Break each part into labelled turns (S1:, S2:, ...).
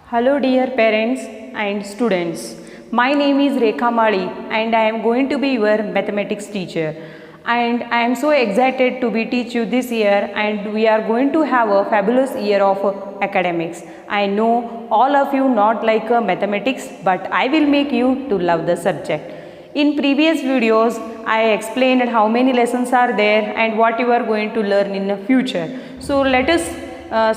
S1: Hello dear parents and students. My name is Rekha Mali and I am going to be your mathematics teacher. And I am so excited to be teach you this year, and we are going to have a fabulous year of academics. I know all of you not like mathematics, but I will make you to love the subject. In previous videos, I explained how many lessons are there and what you are going to learn in the future. So let us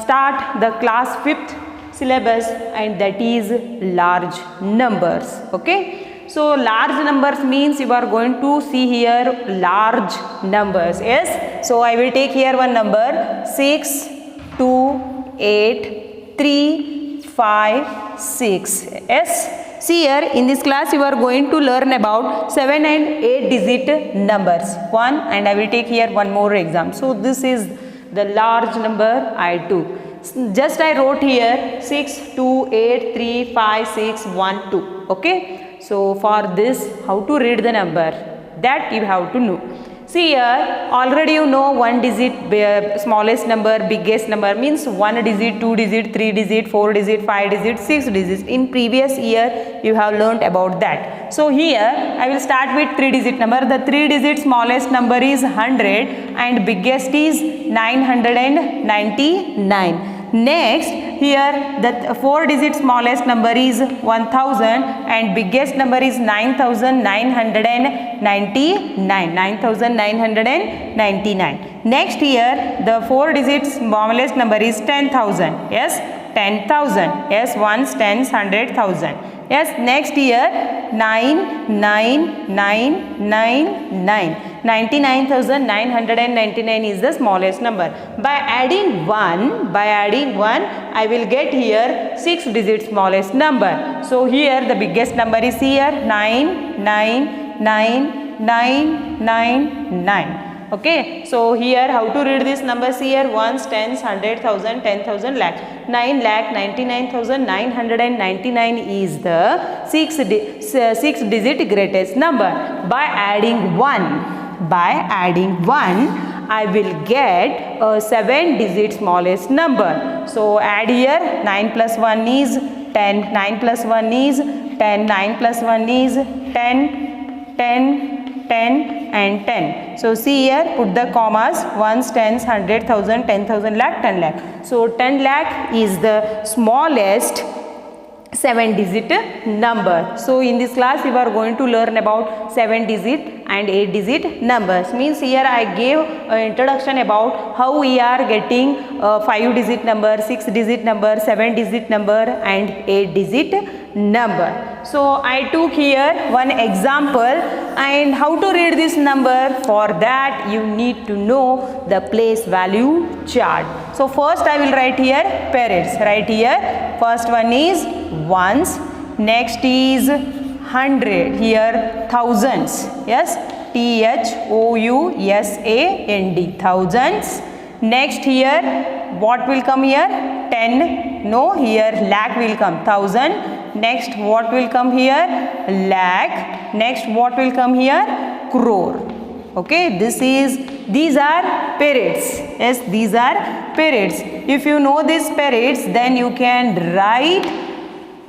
S1: start the class 5th syllabus, and that is large numbers. Okay, so large numbers means you are going to see here large numbers. Yes, so I will take here one number 6 2 8 3 5 6. Yes, see here in this class you are going to learn about 7 and 8 digit numbers. One, and I will take here one more exam. So this is the large number I took. Just I wrote here 6 2 8 3 5 6 1 2. Okay, so for this how to read the number, that you have to know. See here, already you know one digit, smallest number, biggest number means 1 digit, 2 digit, 3 digit, 4 digit, 5 digit, 6 digits. In previous year you have learnt about that. So here I will start with 3 digit number. The 3 digit smallest number is 100 and biggest is 999. Next, here the 4 digit smallest number is 1000 and biggest number is 9999. Next, here the 4 digit smallest number is 10,000. Yes, 10,000. Yes, ones, tens, 100,000. Yes, next here 99,999 is the smallest number. By adding 1, I will get here 6 digit smallest number. So here the biggest number is here 99999. Okay, so here how to read these numbers here: ones, tens, 100,000, 10,000, lakh. 9,99,999 is the 6 digit greatest number. By adding 1, I will get a 7 digit smallest number. So add here 9 plus 1 is 10, 9 plus 1 is 10, 9 plus 1 is 10, 10 and 10. So see here, put the commas: ones, tens, 100,000, 10,000, lakh, 10 lakh. So 10 lakh is the smallest 7 digit number. So in this class you are going to learn about 7 digit and 8 digit numbers. Means here I gave an introduction about how we are getting 5 digit number, 6 digit number, 7 digit number and 8 digit number. So I took here one example, and how to read this number. For that you need to know the place value chart. So first I will write here periods. Right here, first one is ones, next is 100, here thousands. Yes, THOUSAND, thousands. Next here what will come here? 10. No, here lakh will come. 1,000. Next what will come here? Lakh. Next what will come here? Crore. Okay, these are periods. Yes, these are periods. If you know these periods, then you can write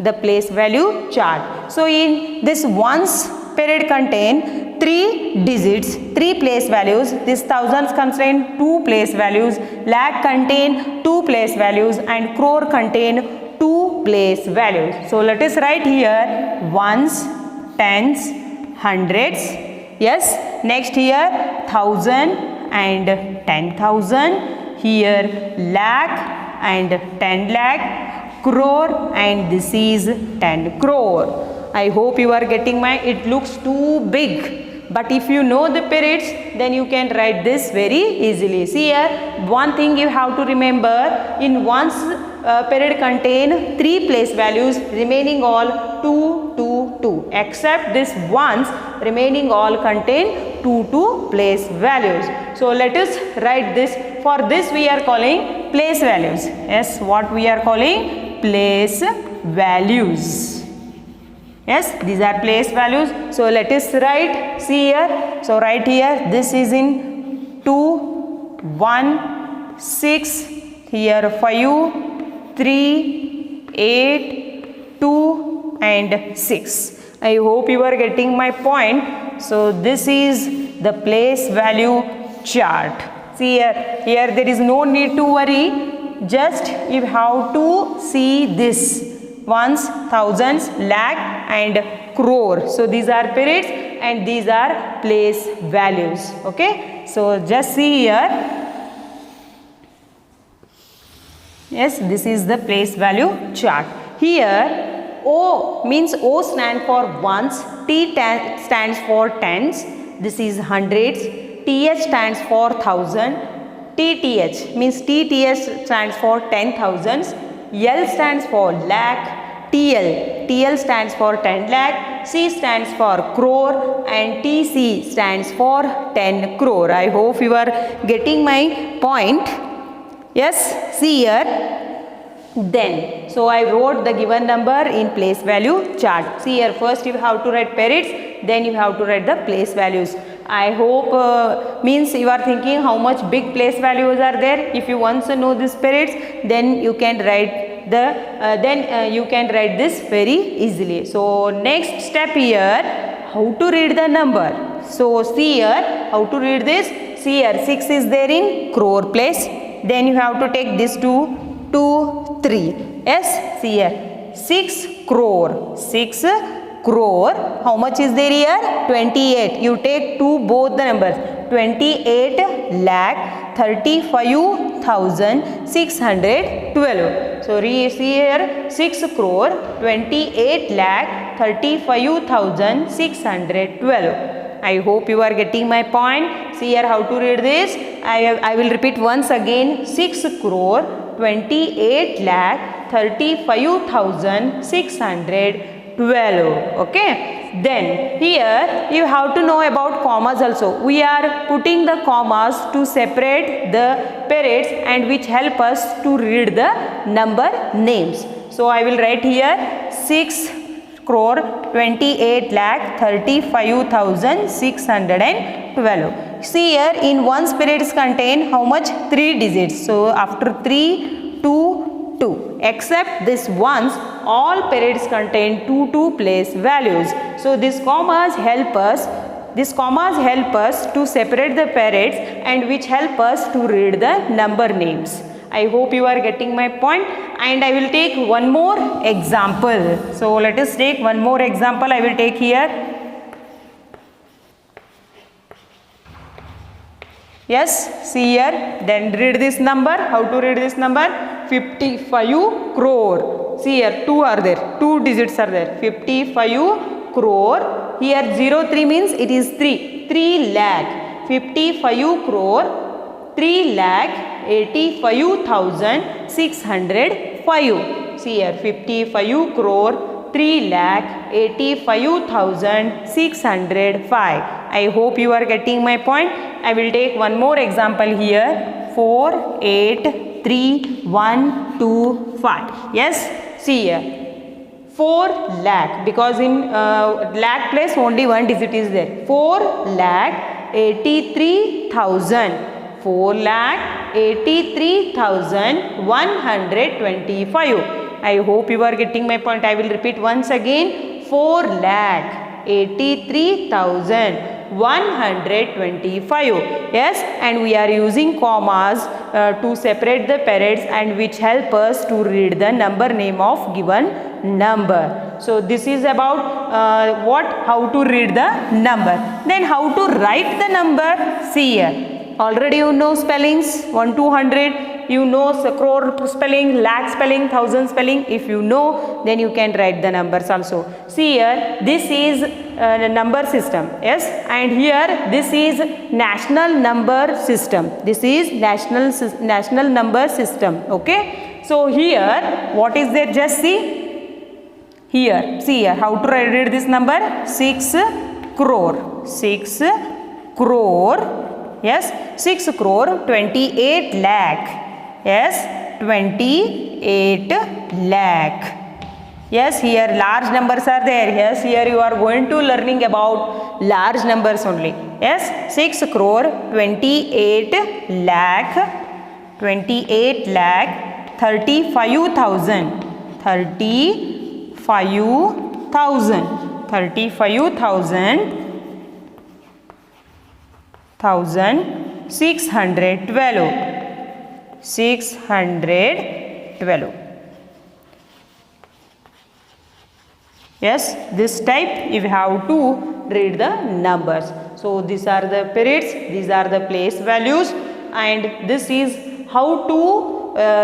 S1: the place value chart. So in this ones period contain 3 digits, 3 place values. This thousands contain 2 place values, lakh contain 2 place values and crore contain 2 place values. So let us write here ones, tens, hundreds. Yes, next here 1,000 and 10,000. Here lakh and 10 lakh, crore, and this is 10 crore. I hope you are getting my, it looks too big. But if you know the periods, then you can write this very easily. See here, one thing you have to remember: in one's period contain 3 place values, remaining all 2, 2, 2. Except this ones, remaining all contain 2, 2 place values. So let us write this. For this we are calling place values. Yes, what we are calling? Place values. Yes, these are place values. So let us write. See here. So write here. This is in 2, 1, 6. Here 5, 3, 8, 2 and 6. I hope you are getting my point. So this is the place value chart. See here there is no need to worry. Just you have to see this ones, thousands, lakh and crore. So these are periods and these are place values. Okay. So just see here. Yes, this is the place value chart. Here O means O stands for ones, T stands for tens, this is hundreds, TH stands for thousand, TTH means TTH stands for 10,000s, L stands for lakh, TL stands for 10 lakh, C stands for crore and TC stands for 10 crore. I hope you are getting my point. Yes, see here. Then, so I wrote the given number in place value chart. See here, first you have to write periods, then you have to write the place values. I hope means you are thinking how much big place values are there. If you once know these periods, then you can write this very easily. So next step here, how to read the number. So see here, how to read this. See here, 6 is there in crore place. Then you have to take this 2, 3. Yes, see here, 6 crore. 6 crore. How much is there here? 28. You take both the numbers. 28 lakh 35,612. So see here, 6 crore 28 lakh 35,612. I hope you are getting my point. See here how to read this. I will repeat once again. 6 crore 28 lakh 35,612. Okay. Then here you have to know about commas also. We are putting the commas to separate the periods and which help us to read the number names. So I will write here 6 crore 28 lakh 35,612. See here in one periods contain how much? 3 digits. So after 3, 2, 2. Except this ones, all periods contain 2 place values. So these commas help us. These commas help us to separate the periods and which help us to read the number names. I hope you are getting my point, and I will take one more example. So let us take one more example. I will take here. Yes, see here. Then read this number. How to read this number? 55 crore. See here, 2 are there. 2 digits are there. 55 crore. Here 03 means it is 3. 3 lakh. 55 crore. 3 lakh 85,605. See here, 55 crore 3 lakh 85,605. I hope you are getting my point. I will take one more example here. 4, 8, 3, 1, 2, 5. Yes, see here. 4 lakh, because in lakh place only one digit is there. 4 lakh 83,000. 4 lakh 83,125. I hope you are getting my point. I will repeat once again. 4 lakh 83,125. Yes, and we are using commas to separate the periods and which help us to read the number name of given number. So this is about how to read the number. Then how to write the number. See here. Already you know spellings 1 to 100. You know crore spelling, lakh spelling, 1,000 spelling. If you know, then you can write the numbers also. See here, this is number system. Yes, and here this is national number system. This is national number system. Okay. So here, what is there? Just see. Here, see here, how to read this number? 6 crore. 6 crore. Yes, 6 crore 28 lakh. Yes, 28 lakh. Yes, here large numbers are there. Yes, here you are going to learning about large numbers only. Yes, 6 crore 28 lakh 35,000. 35,000. 612. 612. Yes, this type you have to read the numbers. So these are the periods, these are the place values, and this is how to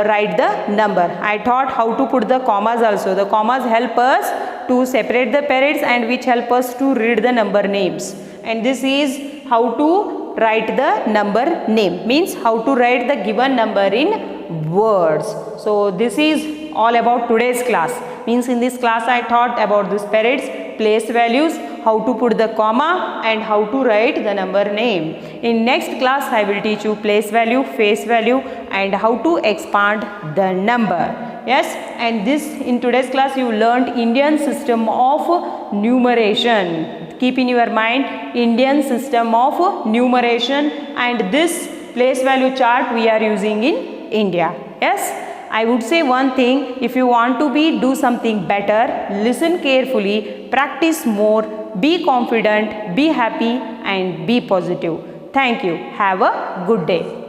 S1: write the number. I taught how to put the commas also. The commas help us to separate the periods and which help us to read the number names. And this is how to write the number name, means how to write the given number in words. So this is all about today's class. Means in this class I taught about these periods, place values, how to put the comma and how to write the number name. In next class I will teach you place value, face value and how to expand the number. Yes, and this in today's class you learned Indian system of numeration. Keep in your mind Indian system of numeration, and this place value chart we are using in India. Yes, I would say one thing, if you want to do something better, listen carefully, practice more, be confident, be happy and be positive. Thank you. Have a good day.